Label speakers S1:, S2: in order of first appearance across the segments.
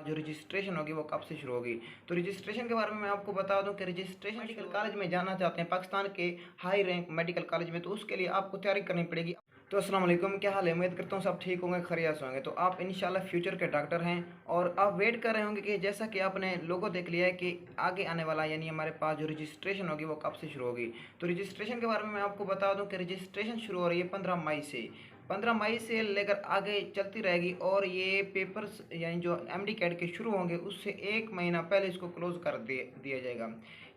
S1: जो रजिस्ट्रेशन होगी वो कब से शुरू होगी। तो रजिस्ट्रेशन के बारे में मैं आपको बता दूं कि रजिस्ट्रेशन मेडिकल कॉलेज में जाना चाहते हैं पाकिस्तान के हाई रैंक मेडिकल कॉलेज में, तो उसके लिए आपको तैयारी करनी पड़ेगी। तो अस्सलाम वालेकुम, क्या हाल है? उम्मीद करता हूँ सब ठीक होंगे, खैरियत से होंगे। तो आप इंशाल्लाह फ्यूचर के डॉक्टर हैं और आप वेट कर रहे होंगे कि जैसा कि आपने लोगो देख लिया है कि आगे आने वाला यानी हमारे पास जो रजिस्ट्रेशन होगी वो कब से शुरू होगी। तो रजिस्ट्रेशन के बारे में मैं आपको बता दूं कि रजिस्ट्रेशन शुरू हो रही है 15 मई से। 15 मई से लेकर आगे चलती रहेगी और ये पेपर्स यानी जो एमडी कैट के शुरू होंगे उससे 1 महीना पहले इसको क्लोज कर दिया जाएगा।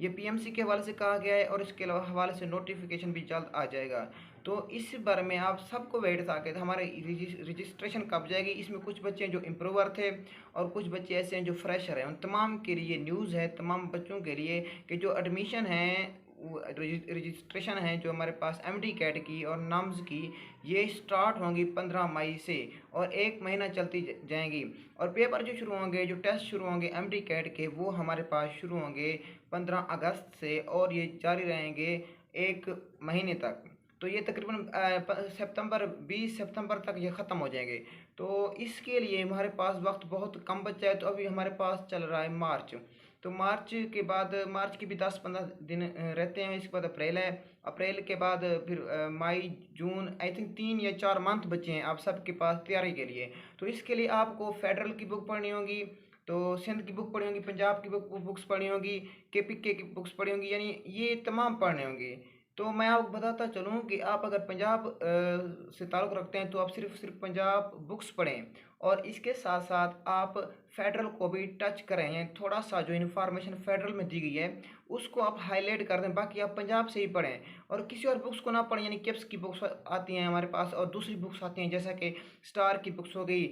S1: ये पीएमसी के हवाले से कहा गया है और इसके हवाले से नोटिफिकेशन भी जल्द आ जाएगा। तो इस बारे में आप सबको वेट था कि हमारे रजिस्ट्रेशन कब जाएगी। इसमें कुछ बच्चे हैं जो इम्प्रूवर थे और कुछ बच्चे ऐसे हैं जो फ्रेशर हैं। उन तमाम के लिए न्यूज़ है, तमाम बच्चों के लिए कि जो एडमिशन है रजिस्ट्रेशन है जो हमारे पास एमडी कैट की और नम्स की, ये स्टार्ट होंगी 15 मई से और 1 महीना चलती जाएंगी। और पेपर जो शुरू होंगे, जो टेस्ट शुरू होंगे एमडी कैट के, वो हमारे पास शुरू होंगे 15 अगस्त से और ये जारी रहेंगे 1 महीने तक। तो ये तकरीबन सितंबर 20 सितंबर तक ये ख़त्म हो जाएंगे। तो इसके लिए हमारे पास वक्त बहुत कम बचा है। तो अभी हमारे पास चल रहा है मार्च। तो मार्च के बाद मार्च के भी 10-15 दिन रहते हैं। इसके बाद अप्रैल है। अप्रैल के बाद फिर मई जून, आई थिंक 3 या 4 मंथ बचे हैं आप सबके पास तैयारी के लिए। तो इसके लिए आपको फेडरल की बुक पढ़नी होगी, तो सिंध की बुक पढ़नी होगी, पंजाब की बुक्स पढ़नी होगी, केपीके की बुक्स पढ़नी होगी, यानी ये तमाम पढ़ने होंगे। तो मैं आपको बताता चलूँ कि आप अगर पंजाब से ताल्लुक़ रखते हैं तो आप सिर्फ पंजाब बुक्स पढ़ें और इसके साथ साथ आप फेडरल को भी टच करें। यानी थोड़ा सा जो इन्फॉर्मेशन फेडरल में दी गई है उसको आप हाईलाइट कर दें, बाकी आप पंजाब से ही पढ़ें और किसी और बुक्स को ना पढ़ें। यानी किप्स की बुक्स आती हैं हमारे पास और दूसरी बुक्स आती हैं जैसा कि स्टार की बुक्स हो गई,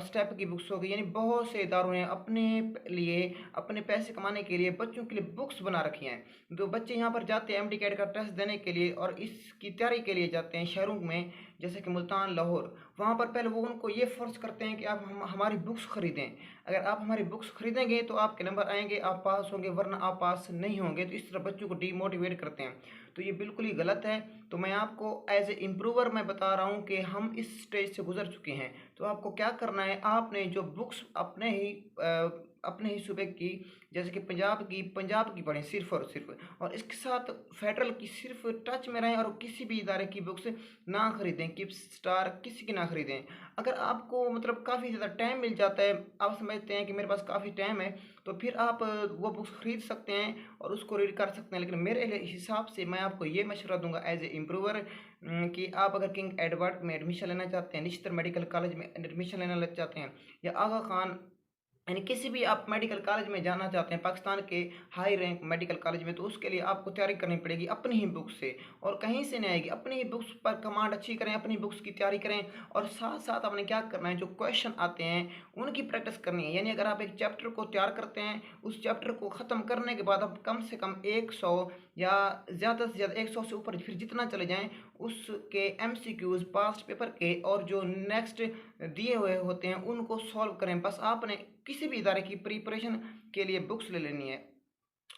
S1: स्टेप की बुक्स हो गई, यानी बहुत से इदारों ने अपने लिए अपने पैसे कमाने के लिए बच्चों के लिए बुक्स बना रखी हैं। तो बच्चे यहाँ पर जाते हैं एमडी कैट का टेस्ट देने के लिए और इसकी तैयारी के लिए जाते हैं शहरों में जैसे कि मुल्तान, लाहौर। वहाँ पर पहले वो उनको ये फोर्स करते हैं कि आप हमारी बुक्स ख़रीदें। अगर आप हमारी बुक्स खरीदेंगे तो आपके नंबर आएंगे, आप पास होंगे, वरना आप पास नहीं होंगे। तो इस तरह बच्चों को डीमोटिवेट करते हैं। तो ये बिल्कुल ही गलत है। तो मैं आपको एज ए इम्प्रूवर मैं बता रहा हूँ कि हम इस स्टेज से गुजर चुके हैं। तो आपको क्या करना है, आपने जो बुक्स अपने ही सूबे की जैसे कि पंजाब की पढ़ें सिर्फ और सिर्फ, और इसके साथ फेडरल की सिर्फ टच में रहें और किसी भी इदारे की बुक्स ना खरीदें, किप्स, स्टार, किसी की ना खरीदें। अगर आपको मतलब काफ़ी ज़्यादा टाइम मिल जाता है, आप समझते हैं कि मेरे पास काफ़ी टाइम है, तो फिर आप वो बुक्स खरीद सकते हैं और उसको रीड कर सकते हैं। लेकिन मेरे हिसाब से मैं आपको ये मशवरा दूंगा एज ए इम्प्रूवर कि आप अगर किंग एडवर्ड में एडमिशन लेना चाहते हैं, निश्चित मेडिकल कॉलेज में एडमिशन लेना चाहते हैं, या आगा खान, यानी किसी भी आप मेडिकल कॉलेज में जाना चाहते हैं पाकिस्तान के हाई रैंक मेडिकल कॉलेज में, तो उसके लिए आपको तैयारी करनी पड़ेगी अपनी ही बुक्स से और कहीं से नहीं आएगी। अपनी ही बुक्स पर कमांड अच्छी करें, अपनी बुक्स की तैयारी करें और साथ साथ आपने क्या करना है, जो क्वेश्चन आते हैं उनकी प्रैक्टिस करनी है। यानी अगर आप एक चैप्टर को तैयार करते हैं, उस चैप्टर को ख़त्म करने के बाद आप कम से कम 100 या ज़्यादा से ज़्यादा 100 से ऊपर फिर जितना चले जाएँ उसके एमसीक्यूज़ पास्ट पेपर के और जो नेक्स्ट दिए हुए होते हैं उनको सॉल्व करें। बस आपने किसी भी इदारे की प्रिपरेशन के लिए बुक्स ले लेनी है,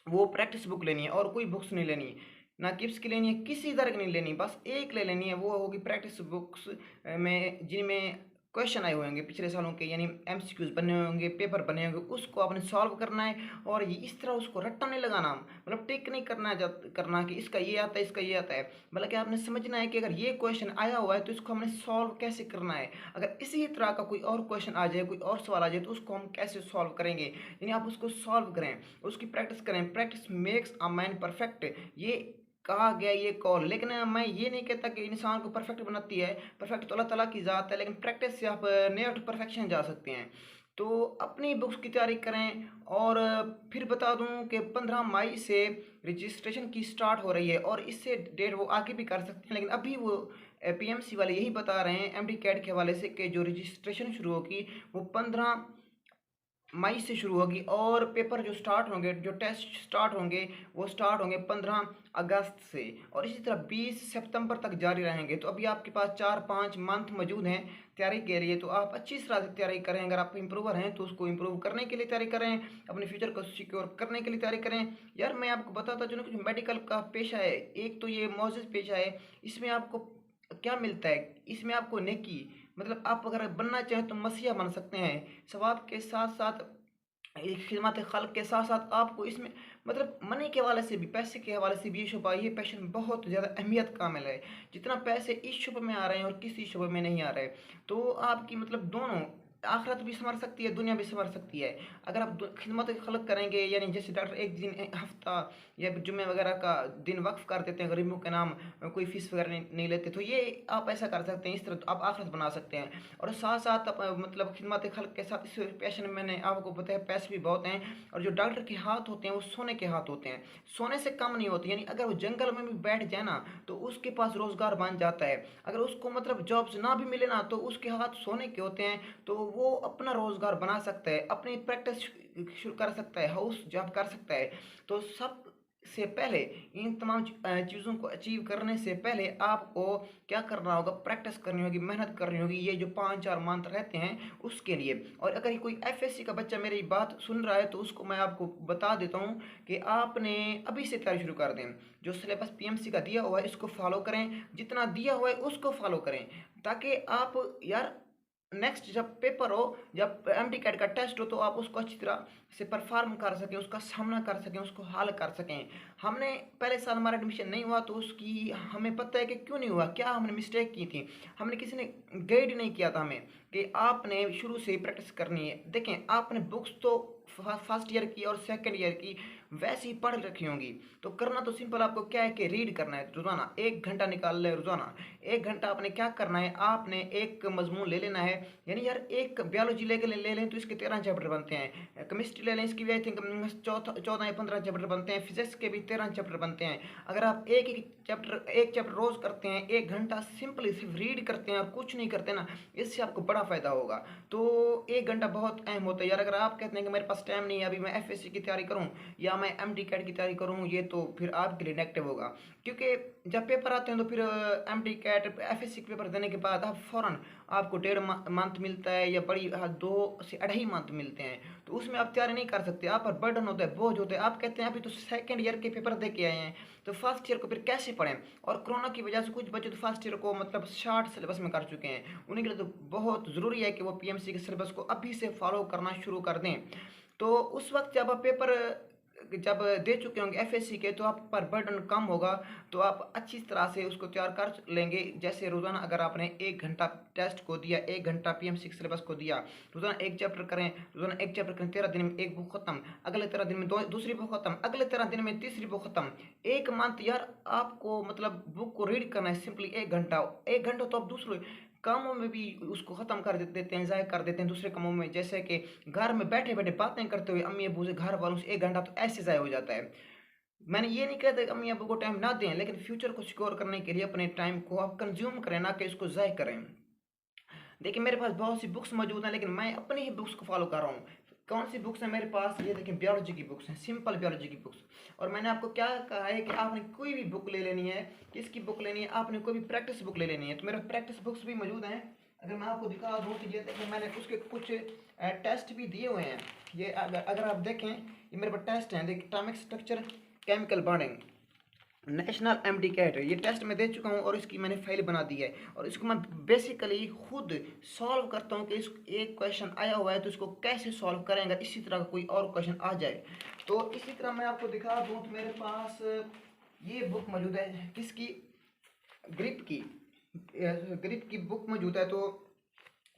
S1: वो प्रैक्टिस बुक लेनी है और कोई बुक्स नहीं लेनी, ना किप्स की लेनी है, किसी इदारे की नहीं लेनी, बस एक ले लेनी है। वो होगी प्रैक्टिस बुक्स में जिनमें क्वेश्चन आए हुए होंगे पिछले सालों के, यानी एमसीक्यूज बने हुए होंगे, पेपर बने होंगे, उसको आपने सॉल्व करना है। और ये इस तरह उसको रट्टा नहीं लगाना, मतलब टिक नहीं करना कि इसका ये आता है, इसका ये आता है, बल्कि आपने समझना है कि अगर ये क्वेश्चन आया हुआ है तो इसको हमने सॉल्व कैसे करना है। अगर इसी तरह का कोई और क्वेश्चन आ जाए, कोई और सवाल आ जाए, तो उसको हम कैसे सॉल्व करेंगे, यानी आप उसको सॉल्व करें, उसकी प्रैक्टिस करें। Practice makes a man perfect, ये कहा गया, ये कॉल। लेकिन मैं ये नहीं कहता कि इंसान को परफेक्ट बनाती है, परफेक्ट तो अल्लाह ताला की ज़ात है, लेकिन प्रैक्टिस से आप नियर टू परफेक्शन जा सकते हैं। तो अपनी बुक्स की तैयारी करें। और फिर बता दूं कि 15 मई से रजिस्ट्रेशन की स्टार्ट हो रही है और इससे डेट वो आगे भी कर सकते हैं, लेकिन अभी वो पीएमसी वाले यही बता रहे हैं एमडी कैट के हवाले से कि जो रजिस्ट्रेशन शुरू होगी वो 15 मई से शुरू होगी और पेपर जो स्टार्ट होंगे, जो टेस्ट स्टार्ट होंगे, वो स्टार्ट होंगे 15 अगस्त से और इसी तरह 20 सितंबर तक जारी रहेंगे। तो अभी आपके पास 4-5 मंथ मौजूद हैं तैयारी के लिए। तो आप अच्छी तरह से तैयारी करें। अगर आप इम्प्रूवर हैं तो उसको इम्प्रूव करने के लिए तैयारी करें, अपने फ्यूचर को सिक्योर करने के लिए तैयारी करें। यार मैं आपको बताता चलूँ कि जो मेडिकल का पेशा है, एक तो ये मोअज़्ज़ज़ पेशा है, इसमें आपको क्या मिलता है, इसमें आपको नेकी, मतलब आप अगर बनना चाहें तो मसीहा बन सकते हैं। सवाब के साथ साथ खिदमत खल्क के साथ साथ आपको इसमें मतलब मनी के हवाले से भी, पैसे के हवाले से भी ये शुबा, ये पैशन बहुत ज़्यादा अहमियत कामिल है। जितना पैसे इस शुबे में आ रहे हैं और किसी शुबे में नहीं आ रहे, तो आपकी मतलब दोनों आखिरत भी संवर सकती है, दुनिया भी संवर सकती है। अगर आप खिदमत खल्क करेंगे, यानी जैसे डॉक्टर एक दिन हफ्ता या जुम्मे वगैरह का दिन वक्फ कर देते हैं गरीबों के नाम, कोई फीस वगैरह नहीं लेते, तो ये आप ऐसा कर सकते हैं। इस तरह आप आखिरत बना सकते हैं। और साथ साथ आप मतलब खिदमत खल्क के साथ इस पैशन में मैंने आपको बताया पैसे भी बहुत हैं। और जो डॉक्टर के हाथ होते हैं वो सोने के हाथ होते हैं, सोने से कम नहीं होते। यानी अगर वो जंगल में भी बैठ जाए ना तो उसके पास रोजगार बन जाता है। अगर उसको मतलब जॉब्स ना भी मिले ना तो उसके हाथ सोने के होते हैं, तो वो अपना रोजगार बना सकता है, अपनी प्रैक्टिस शुरू कर सकता है, हाउस जॉब कर सकता है। तो सब से पहले इन तमाम चीज़ों को अचीव करने से पहले आपको क्या करना होगा, प्रैक्टिस करनी होगी, मेहनत करनी होगी, ये जो 5-4 मंथ रहते हैं उसके लिए। और अगर कोई एफएससी का बच्चा मेरी बात सुन रहा है तो उसको मैं आपको बता देता हूँ कि आपने अभी से तैयारी शुरू कर दें। जो सिलेबस पीएमसी का दिया हुआ है इसको फॉलो करें, जितना दिया हुआ है उसको फॉलो करें, ताकि आप यार नेक्स्ट जब पेपर हो, जब एमडी कैट का टेस्ट हो, तो आप उसको अच्छी तरह से परफॉर्म कर सकें, उसका सामना कर सकें, उसको हल कर सकें। हमने पहले साल हमारा एडमिशन नहीं हुआ तो उसकी हमें पता है कि क्यों नहीं हुआ, क्या हमने मिस्टेक की थी। हमने किसी ने गाइड नहीं किया था हमें कि आपने शुरू से ही प्रैक्टिस करनी है। देखें, आपने बुक्स तो फर्स्ट ईयर की और सेकंड ईयर की वैसे ही पढ़ रखी होंगी, तो करना तो सिंपल आपको क्या है कि रीड करना है रोज़ाना, 1 घंटा निकाल ले रोज़ाना। 1 घंटा आपने क्या करना है, आपने एक मजमून ले लेना है। यानी यार एक बायोलॉजी ले लें तो इसके 13 चैप्टर बनते हैं, केमिस्ट्री ले लें इसकी भी आई थिंक 14 या 15 चैप्टर बनते हैं, फिजिक्स के भी 13 चैप्टर बनते हैं। अगर आप एक चैप्टर रोज़ करते हैं, 1 घंटा सिंपली सिर्फ रीड करते हैं और कुछ नहीं करते ना, इससे आपको बड़ा फ़ायदा होगा। तो 1 घंटा बहुत अहम होता है यार। अगर आप कहते हैं कि मेरे पास टाइम नहीं है, अभी मैं एफएससी की तैयारी करूं या मैं एमडी कैट की तैयारी करूं, ये तो फिर आपके लिए नेगेटिव होगा। क्योंकि जब पेपर आते हैं तो फिर एमडी कैट एफएससी के पेपर देने के बाद आप फ़ौरन आपको 1.5 मंथ मिलता है, या बड़ी 2 से 2.5 मंथ मिलते हैं। तो उसमें आप तैयारी नहीं कर सकते, आप पर बर्डन होता है, बोझ होता है। आप कहते हैं अभी तो सेकेंड ईयर के पेपर दे के आए हैं, तो फर्स्ट ईयर को फिर कैसे पढ़ें। और कोरोना की वजह से कुछ बच्चे तो फर्स्ट ईयर को मतलब शार्ट सिलेबस में कर चुके हैं, उन्हीं के लिए तो बहुत ज़रूरी है कि वो पीएमसी के सिलेबस को अभी से फॉलो करना शुरू कर दें। तो उस वक्त जब आप पेपर जब दे चुके होंगे एफएससी के, तो आप पर बर्डन कम होगा, तो आप अच्छी तरह से उसको तैयार कर लेंगे। जैसे रोज़ाना अगर आपने 1 घंटा टेस्ट को दिया, 1 घंटा पीएमसी के सिलेबस को दिया, रोज़ाना एक चैप्टर करें, रोज़ाना एक चैप्टर करें, 13 दिन में एक बुक खत्म, अगले 13 दिन में दूसरी बुक खत्म, अगले 13 दिन में तीसरी बुक खत्म। 1 मंथ यार आपको मतलब बुक को रीड करना है सिंपली 1 घंटा। 1 घंटा तो आप दूसरे कामों में भी उसको ख़त्म कर देते हैं, ज़ाय कर देते हैं दूसरे कामों में, जैसे कि घर में बैठे बैठे बातें करते हुए अम्मी अबू से, घर वालों से 1 घंटा तो ऐसे ज़ाय हो जाता है। मैंने ये नहीं कहता कि अम्मी अबू को टाइम ना दें, लेकिन फ्यूचर को सिक्योर करने के लिए अपने टाइम को आप कंज्यूम करें, ना कि इसको ज़ाय करें। देखिए मेरे पास बहुत सी बुक्स मौजूद हैं, लेकिन मैं अपनी ही बुक्स को फॉलो कर रहा हूँ। कौन सी बुक्स हैं मेरे पास, ये देखिए बायोलॉजी की बुक्स हैं, सिंपल बायोलॉजी की बुक्स। और मैंने आपको क्या कहा है कि आपने कोई भी बुक ले लेनी है, किसकी बुक लेनी है, आपने कोई भी प्रैक्टिस बुक ले लेनी है। तो मेरे प्रैक्टिस बुक्स भी मौजूद हैं। अगर मैं आपको दिखा दूँ तो ये देखिए मैंने उसके कुछ टेस्ट भी दिए हुए हैं। ये अगर आप देखें, ये मेरे पास टेस्ट हैं, देखिए atomic structure, chemical bonding, national MDCAT, ये टेस्ट मैं दे चुका हूँ और इसकी मैंने फाइल बना दी है। और इसको मैं बेसिकली खुद सॉल्व करता हूँ कि इस एक क्वेश्चन आया हुआ है तो इसको कैसे सॉल्व करेंगे, इसी तरह का कोई और क्वेश्चन आ जाए। तो इसी तरह मैं आपको दिखा दूँ तो मेरे पास ये बुक मौजूद है, किसकी, ग्रिप की बुक मौजूद है। तो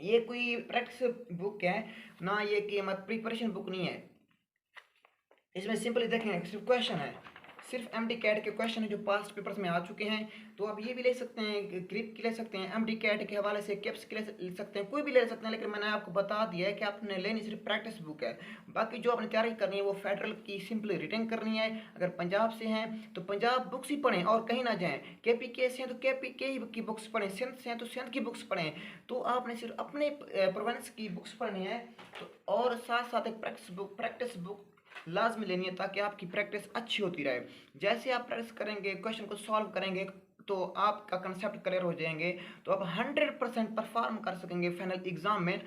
S1: ये कोई प्रैक्टिस बुक है ना, ये कि हमारी प्रिपरेशन बुक नहीं है। इसमें सिंपली देखें सिर्फ क्वेश्चन है, सिर्फ एमडी कैट के क्वेश्चन है जो पास्ट पेपर्स में आ चुके हैं। तो आप ये भी ले सकते हैं, ग्रिप की ले सकते हैं, एमडी कैट के हवाले से कैप्स की ले सकते हैं, कोई भी ले सकते हैं। लेकिन मैंने आपको बता दिया है कि आपने लेनी सिर्फ प्रैक्टिस बुक है। बाकी जो आपने तैयारी करनी है वो फेडरल की सिंपली रिटर्न करनी है। अगर पंजाब से हैं तो पंजाब बुक्स ही पढ़ें और कहीं ना जाएँ। केपीके से हैं तो केपीके ही की बुक्स पढ़ें, सिंध से हैं तो सिंध की बुक्स पढ़ें। तो आपने सिर्फ अपने प्रोविंस की बुक्स पढ़नी है। तो और साथ साथ एक प्रैक्टिस बुक लाजमी लेनी है, ताकि आपकी प्रैक्टिस अच्छी होती रहे। जैसे आप प्रैक्टिस करेंगे, क्वेश्चन को सॉल्व करेंगे, तो आपका कंसेप्ट क्लियर हो जाएंगे, तो आप 100% परफॉर्म कर सकेंगे फाइनल एग्जाम में।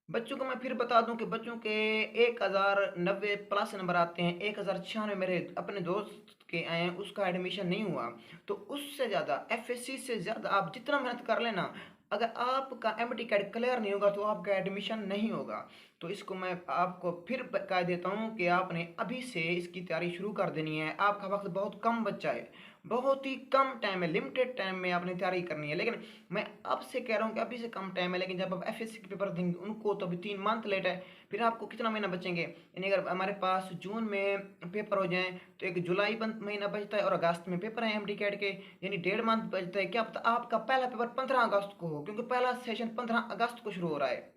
S1: बच्चों को मैं फिर बता दूं कि बच्चों के 1090 प्लस नंबर आते हैं, 1096 मेरे अपने दोस्त के आए हैं, उसका एडमिशन नहीं हुआ। तो उससे ज़्यादा एफएससी से ज़्यादा आप जितना मेहनत कर लेना, अगर आपका एमडी कैट क्लियर नहीं होगा तो आपका एडमिशन नहीं होगा। तो इसको मैं आपको फिर कह देता हूँ कि आपने अभी से इसकी तैयारी शुरू कर देनी है। आपका वक्त बहुत कम बचा है, बहुत ही कम टाइम है, लिमिटेड टाइम में आपने तैयारी करनी है। लेकिन मैं अब से कह रहा हूँ कि अभी से कम टाइम है, लेकिन जब आप एफएससी के पेपर देंगे उनको तो अभी 3 मंथ लेट है। फिर आपको कितना महीना बचेंगे, यानी अगर हमारे पास जून में पेपर हो जाएं तो एक जुलाई महीना बचता है और अगस्त में पेपर है एमडी कैट के, यानी 1.5 मंथ बचता है। क्या पता आपका पहला पेपर 15 अगस्त को हो, क्योंकि पहला सेशन 15 अगस्त को शुरू हो रहा है।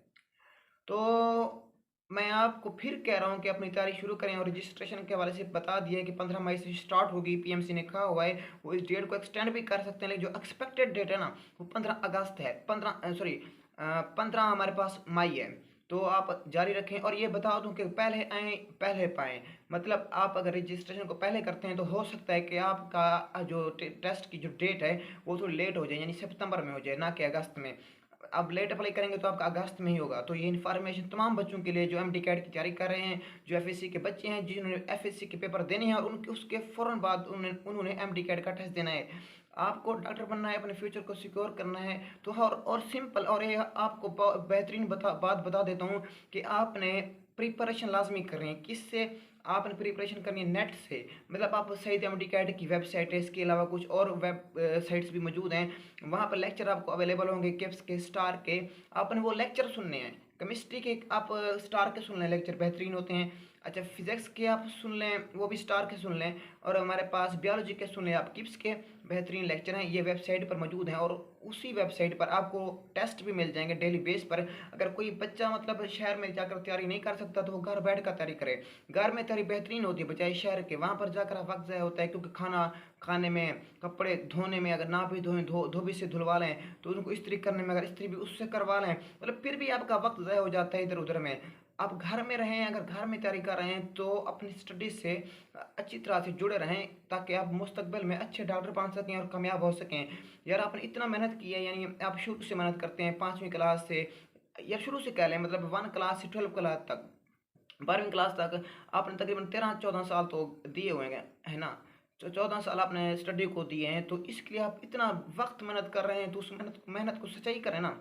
S1: तो मैं आपको फिर कह रहा हूँ कि अपनी तैयारी शुरू करें, और रजिस्ट्रेशन के हवाले से बता दिया है कि 15 मई से स्टार्ट होगी, पीएमसी ने कहा हुआ है। वो इस डेट को एक्सटेंड भी कर सकते हैं, लेकिन जो एक्सपेक्टेड डेट है ना वो 15 अगस्त है, 15 हमारे पास मई है। तो आप जारी रखें, और ये बता दूं कि पहले आए पहले पाएँ। मतलब आप अगर रजिस्ट्रेशन को पहले करते हैं तो हो सकता है कि आपका जो टेस्ट की जो डेट है वो थोड़ी लेट हो जाए, यानी सितंबर में हो जाए ना कि अगस्त में। अब लेट अप्लाई करेंगे तो आपका अगस्त में ही होगा। तो ये इन्फॉर्मेशन तमाम बच्चों के लिए जो एमडी कैट की तैयारी कर रहे हैं, जो एफएससी के बच्चे हैं जिन्होंने एफएससी के पेपर देने हैं और उनके उसके फ़ौरन बाद उन्होंने एमडी कैट का टेस्ट देना है। आपको डॉक्टर बनना है, अपने फ्यूचर को सिक्योर करना है, तो और सिंपल, और ये आपको बेहतरीन बात बता देता हूँ कि आपने प्रिपरेशन लाजमी करनी है। किससे आपने प्रिपरेशन करनी है? नेट से। मतलब आप सईद एमडी कैट की वेबसाइट है, इसके अलावा कुछ और वेब साइट्स भी मौजूद हैं, वहाँ पर लेक्चर आपको अवेलेबल होंगे, किप्स के, स्टार के। आपने वो लेक्चर सुनने हैं। केमिस्ट्री के आप स्टार के सुन लें, लेक्चर बेहतरीन होते हैं। अच्छा, फिजिक्स के आप सुन लें, वो भी स्टार के सुन लें। और हमारे पास बायोलॉजी के सुन लें आप, किप्स के बेहतरीन लेक्चर हैं, ये वेबसाइट पर मौजूद हैं। और उसी वेबसाइट पर आपको टेस्ट भी मिल जाएंगे डेली बेस पर। अगर कोई बच्चा मतलब शहर में जाकर तैयारी नहीं कर सकता तो वो घर बैठ कर तैयारी करे। घर में तैयारी बेहतरीन होती है बजाय शहर के। वहाँ पर जाकर वक्त ज़ाया होता है, क्योंकि खाना खाने में, कपड़े धोने में, अगर ना भी धोएं धोबी से धुलवा लें, तो उनको इस्त्री करने में अगर इस्त्री भी उससे करवा लें, मतलब फिर भी आपका वक्त ज़ाया हो जाता है इधर उधर में। आप घर में रहें, अगर घर में तैयारी कर रहे हैं तो अपनी स्टडीज से अच्छी तरह से जुड़े रहें, ताकि आप मुस्तकबिल में अच्छे डॉक्टर बन सकें और कामयाब हो सकें। यार आपने इतना मेहनत की है, यानी आप शुरू से मेहनत करते हैं 5वीं क्लास से, या शुरू से कह लें, मतलब 1 क्लास से 12 क्लास तक, 12वीं क्लास तक आपने तकरीबन 13-14 साल तो दिए हुए हैं, है ना। तो 14 साल आपने स्टडी को दिए हैं, तो इसके लिए आप इतना वक्त मेहनत कर रहे हैं, तो उस मेहनत मेहनत को सच्चाई करें ना।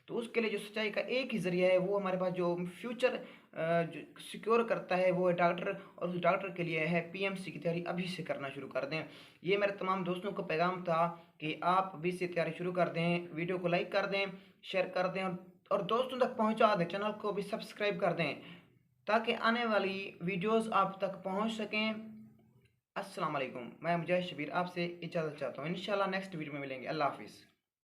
S1: तो उसके लिए जो सच्चाई का एक ही ज़रिया है, वो हमारे पास जो फ्यूचर जो सिक्योर करता है वो है डॉक्टर। और उस डॉक्टर के लिए है पीएमसी की तैयारी अभी से करना शुरू कर दें। ये मेरे तमाम दोस्तों को पैगाम था कि आप अभी से तैयारी शुरू कर दें। वीडियो को लाइक कर दें, शेयर कर दें, और दोस्तों तक पहुंचा दें। चैनल को भी सब्सक्राइब कर दें, ताकि आने वाली वीडियोस आप तक पहुंच सकें। अस्सलाम वालेकुम, मैं मुजाहिद शबीर आपसे इजाज़त चाहता हूँ। इंशाल्लाह नेक्स्ट वीडियो में मिलेंगे। अल्लाह हाफिज़।